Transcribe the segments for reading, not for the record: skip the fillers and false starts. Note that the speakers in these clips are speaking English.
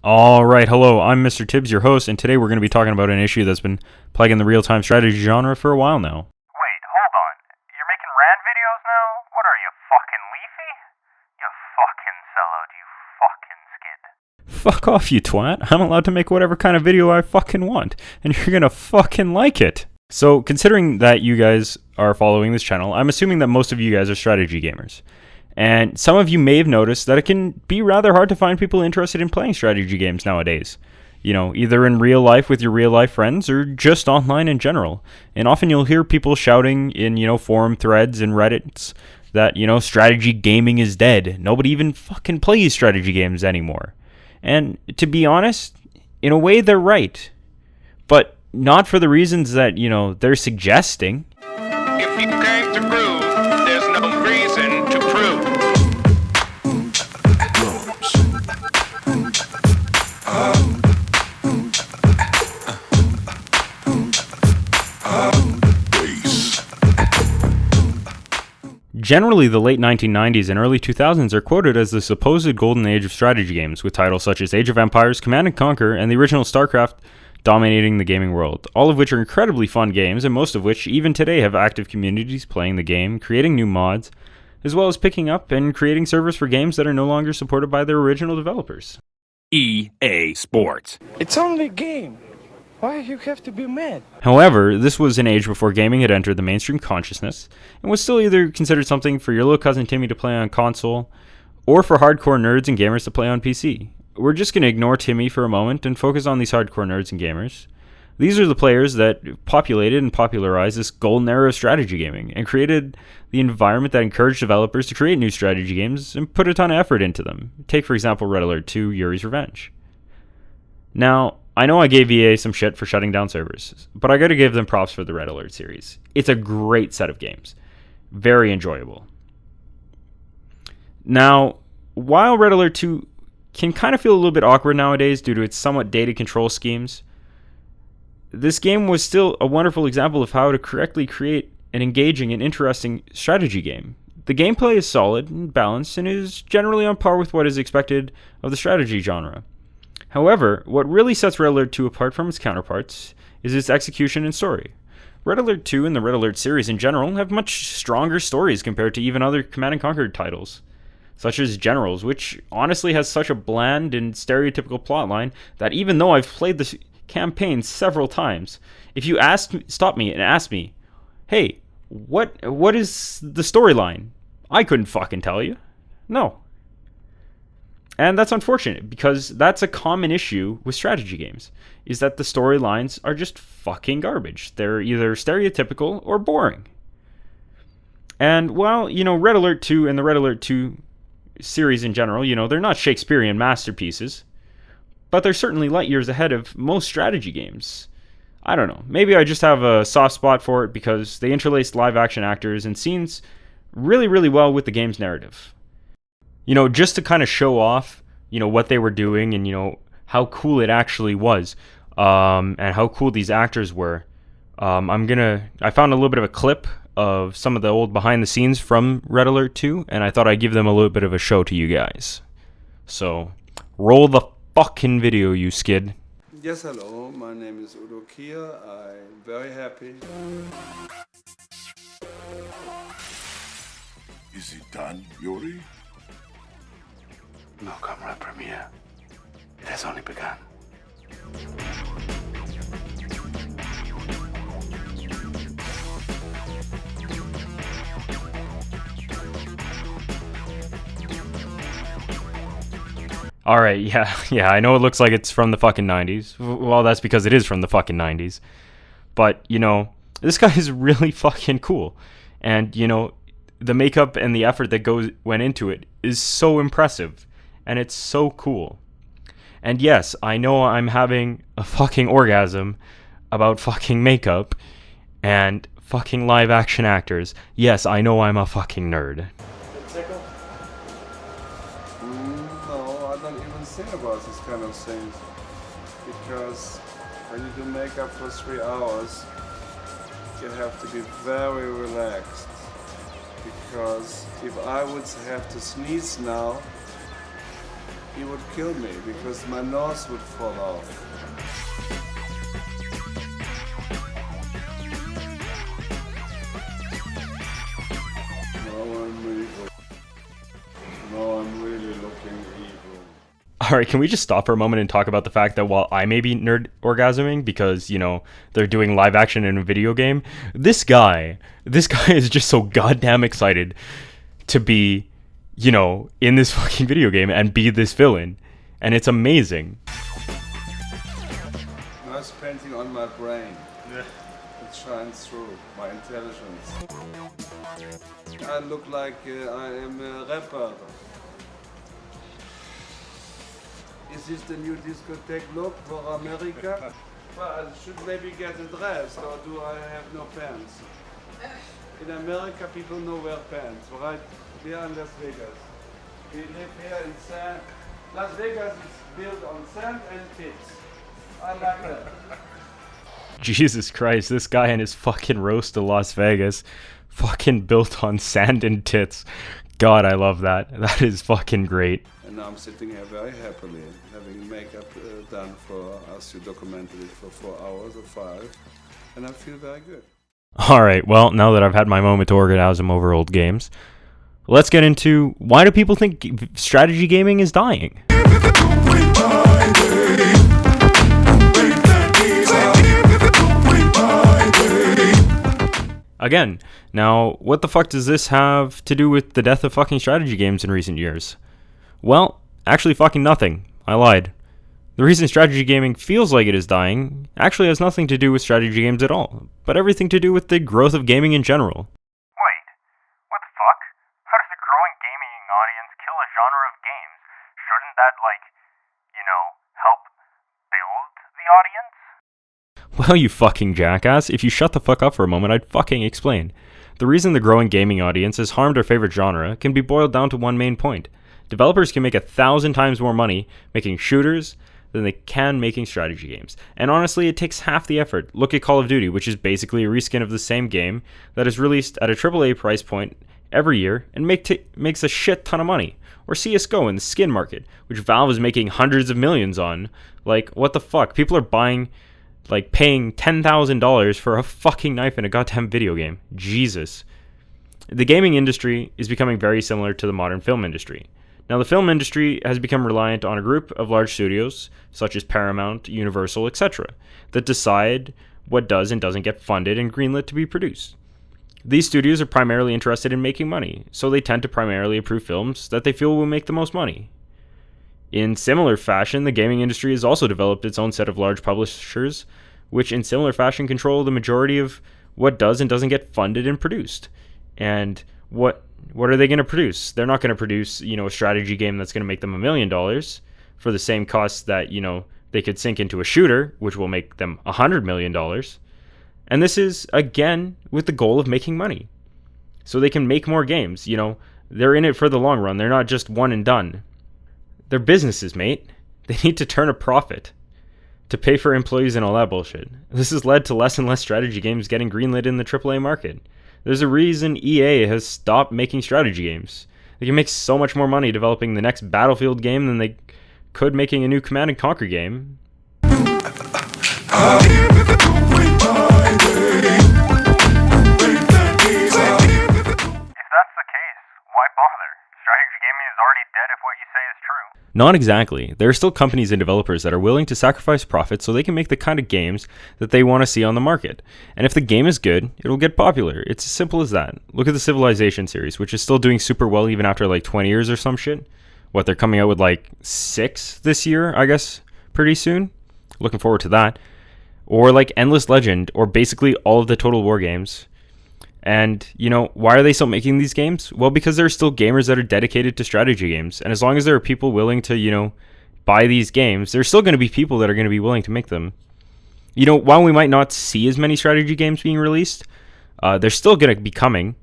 Alright, hello, I'm Mr. Tibbs, your host, and today we're going to be talking about an issue that's been plaguing the real-time strategy genre for a while now. Wait, hold on. You're making rant videos now? What are you, fucking leafy? You fucking sellout, you fucking skid. Fuck off, you twat. I'm allowed to make whatever kind of video I fucking want, and you're gonna fucking like it. So, considering that you guys are following this channel, I'm assuming that most of you guys are strategy gamers. And some of you may have noticed that it can be rather hard to find people interested in playing strategy games nowadays. You know, either in real life with your real life friends or just online in general. And often you'll hear people shouting in, forum threads and Reddits that, strategy gaming is dead. Nobody even fucking plays strategy games anymore. And to be honest, in a way they're right. But not for the reasons that, they're suggesting. If you came to prove, there's no reason to prove. Generally, the late 1990s and early 2000s are quoted as the supposed golden age of strategy games, with titles such as Age of Empires, Command & Conquer, and the original StarCraft dominating the gaming world, all of which are incredibly fun games, and most of which, even today, have active communities playing the game, creating new mods, as well as picking up and creating servers for games that are no longer supported by their original developers. EA Sports. It's only a game. Why you have to be mad? However, this was an age before gaming had entered the mainstream consciousness, and was still either considered something for your little cousin Timmy to play on console, or for hardcore nerds and gamers to play on PC. We're just going to ignore Timmy for a moment and focus on these hardcore nerds and gamers. These are the players that populated and popularized this golden era of strategy gaming, and created the environment that encouraged developers to create new strategy games and put a ton of effort into them. Take, for example, Red Alert 2, Yuri's Revenge. Now, I know I gave EA some shit for shutting down servers, but I gotta give them props for the Red Alert series. It's a great set of games. Very enjoyable. Now, while Red Alert 2 can kind of feel a little bit awkward nowadays due to its somewhat dated control schemes, this game was still a wonderful example of how to correctly create an engaging and interesting strategy game. The gameplay is solid and balanced and is generally on par with what is expected of the strategy genre. However, what really sets Red Alert 2 apart from its counterparts is its execution and story. Red Alert 2 and the Red Alert series in general have much stronger stories compared to even other Command & Conquer titles, such as Generals, which honestly has such a bland and stereotypical plotline that even though I've played the campaign several times, if you stop me and ask me, hey, what is the storyline? I couldn't fucking tell you. No. And that's unfortunate, because that's a common issue with strategy games, is that the storylines are just fucking garbage. They're either stereotypical or boring. And while, Red Alert 2 and the Red Alert 2 series in general, they're not Shakespearean masterpieces, but they're certainly light years ahead of most strategy games. I don't know, maybe I just have a soft spot for it because they interlaced live action actors and scenes really, really well with the game's narrative. Just to kind of show off, what they were doing and, how cool it actually was, and how cool these actors were. I found a little bit of a clip of some of the old behind the scenes from Red Alert 2, and I thought I'd give them a little bit of a show to you guys. So, roll the fucking video, you skid. Yes, hello, my name is Udo Kier. I'm very happy. Is it done, Yuri? No, Comrade Premier. It has only begun. Alright, yeah, I know it looks like it's from the fucking 90s. Well, that's because it is from the fucking 90s. But, this guy is really fucking cool. And, the makeup and the effort that went into it is so impressive. And it's so cool. And yes, I know I'm having a fucking orgasm about fucking makeup and fucking live action actors. Yes, I know I'm a fucking nerd. No, I don't even think about this kind of things. Because when you do makeup for 3 hours, you have to be very relaxed. Because if I would have to sneeze now, he would kill me because my nose would fall off. Now I'm really looking evil. Alright, can we just stop for a moment and talk about the fact that while I may be nerd orgasming because, they're doing live action in a video game, this guy is just so goddamn excited to be, in this fucking video game and be this villain. And it's amazing. Nice painting on my brain. Yeah. It shines through my intelligence. I look like I am a rapper. Is this the new discotheque look for America? Well, I should maybe get a dress, or do I have no pants? In America, people know wear pants, right? Here in Las Vegas. We live here in sand. Las Vegas is built on sand and tits. I like that. Jesus Christ, this guy and his fucking roast to Las Vegas. Fucking built on sand and tits. God, I love that. That is fucking great. And now I'm sitting here very happily, having makeup done for us. You documented it for 4 hours or 5, and I feel very good. Alright, well, now that I've had my moment to orgasm over old games, let's get into why do people think strategy gaming is dying? Again, now, what the fuck does this have to do with the death of fucking strategy games in recent years? Well, actually fucking nothing. I lied. The reason strategy gaming feels like it is dying actually has nothing to do with strategy games at all, but everything to do with the growth of gaming in general. Wait, what the fuck? How does a growing gaming audience kill a genre of games? Shouldn't that, help build the audience? Well, you fucking jackass, if you shut the fuck up for a moment, I'd fucking explain. The reason the growing gaming audience has harmed our favorite genre can be boiled down to one main point. Developers can make 1,000 times more money making shooters than they can making strategy games. And honestly, it takes half the effort. Look at Call of Duty, which is basically a reskin of the same game that is released at a AAA price point every year and makes a shit ton of money. Or CSGO in the skin market, which Valve is making hundreds of millions on. Like, what the fuck? People are paying $10,000 for a fucking knife in a goddamn video game. Jesus. The gaming industry is becoming very similar to the modern film industry. Now, the film industry has become reliant on a group of large studios, such as Paramount, Universal, etc., that decide what does and doesn't get funded and greenlit to be produced. These studios are primarily interested in making money, so they tend to primarily approve films that they feel will make the most money. In similar fashion, the gaming industry has also developed its own set of large publishers, which in similar fashion control the majority of what does and doesn't get funded and produced. And what are they going to produce? They're not going to produce, a strategy game that's going to make them $1 million for the same cost that, they could sink into a shooter, which will make them $100 million. And this is, again, with the goal of making money. So they can make more games, They're in it for the long run. They're not just one and done. They're businesses, mate. They need to turn a profit to pay for employees and all that bullshit. This has led to less and less strategy games getting greenlit in the AAA market. There's a reason EA has stopped making strategy games. They can make so much more money developing the next Battlefield game than they could making a new Command & Conquer game. If that's the case, why bother? Strategy gaming is already dead if what you say is true. Not exactly. There are still companies and developers that are willing to sacrifice profits so they can make the kind of games that they want to see on the market. And if the game is good, it'll get popular. It's as simple as that. Look at the Civilization series, which is still doing super well even after 20 years or some shit. What, they're coming out with 6 this year, I guess, pretty soon? Looking forward to that. Or Endless Legend, or basically all of the Total War games. And, why are they still making these games? Well, because there are still gamers that are dedicated to strategy games. And as long as there are people willing to, buy these games, there's still going to be people that are going to be willing to make them. While we might not see as many strategy games being released, they're still going to be coming.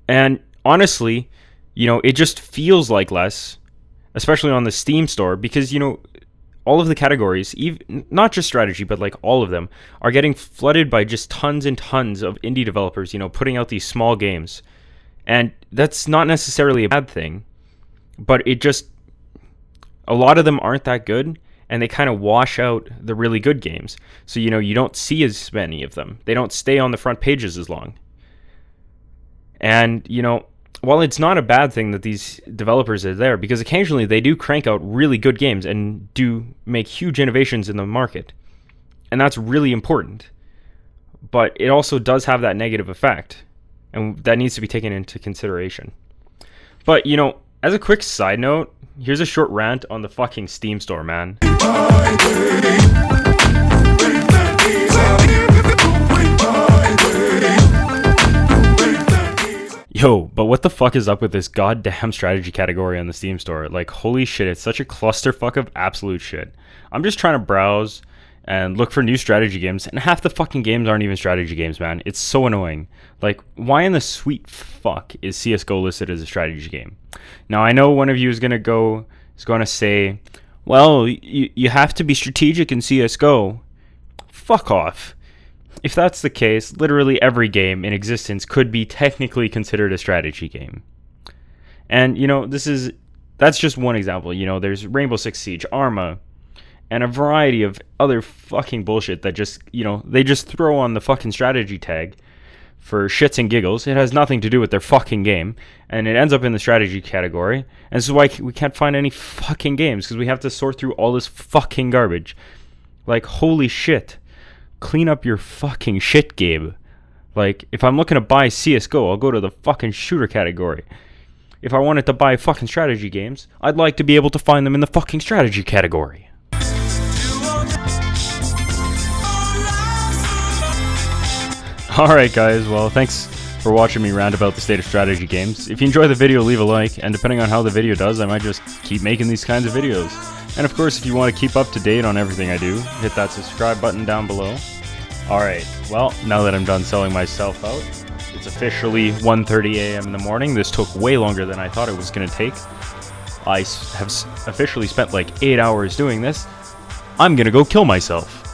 And honestly, it just feels like less, especially on the Steam store, because, all of the categories, even not just strategy, but all of them, are getting flooded by just tons and tons of indie developers, putting out these small games. And that's not necessarily a bad thing, but it just, A lot of them aren't that good, and they kind of wash out the really good games. So, you don't see as many of them. They don't stay on the front pages as long. And, while it's not a bad thing that these developers are there, because occasionally they do crank out really good games and do make huge innovations in the market. And that's really important. But it also does have that negative effect. And that needs to be taken into consideration. But, as a quick side note, here's a short rant on the fucking Steam store, man. Yo, but what the fuck is up with this goddamn strategy category on the Steam store? Like, holy shit, it's such a clusterfuck of absolute shit. I'm just trying to browse and look for new strategy games, and half the fucking games aren't even strategy games, man. It's so annoying. Like, why in the sweet fuck is CSGO listed as a strategy game? Now, I know one of you is going to say, well, you have to be strategic in CSGO. Fuck off. If that's the case, literally every game in existence could be technically considered a strategy game. And, that's just one example. There's Rainbow Six Siege, Arma, and a variety of other fucking bullshit that just, they just throw on the fucking strategy tag for shits and giggles. It has nothing to do with their fucking game, and it ends up in the strategy category. And this is why we can't find any fucking games, because we have to sort through all this fucking garbage. Like, holy shit. Clean up your fucking shit, Gabe. Like, if I'm looking to buy CSGO, I'll go to the fucking shooter category. If I wanted to buy fucking strategy games, I'd like to be able to find them in the fucking strategy category. Alright guys, well, thanks for watching me rant about the state of strategy games. If you enjoy the video, leave a like, and depending on how the video does, I might just keep making these kinds of videos. And of course, if you want to keep up to date on everything I do, hit that subscribe button down below. Alright, well, now that I'm done selling myself out, it's officially 1:30 a.m. in the morning. This took way longer than I thought it was going to take. I have officially spent like 8 hours doing this. I'm going to go kill myself.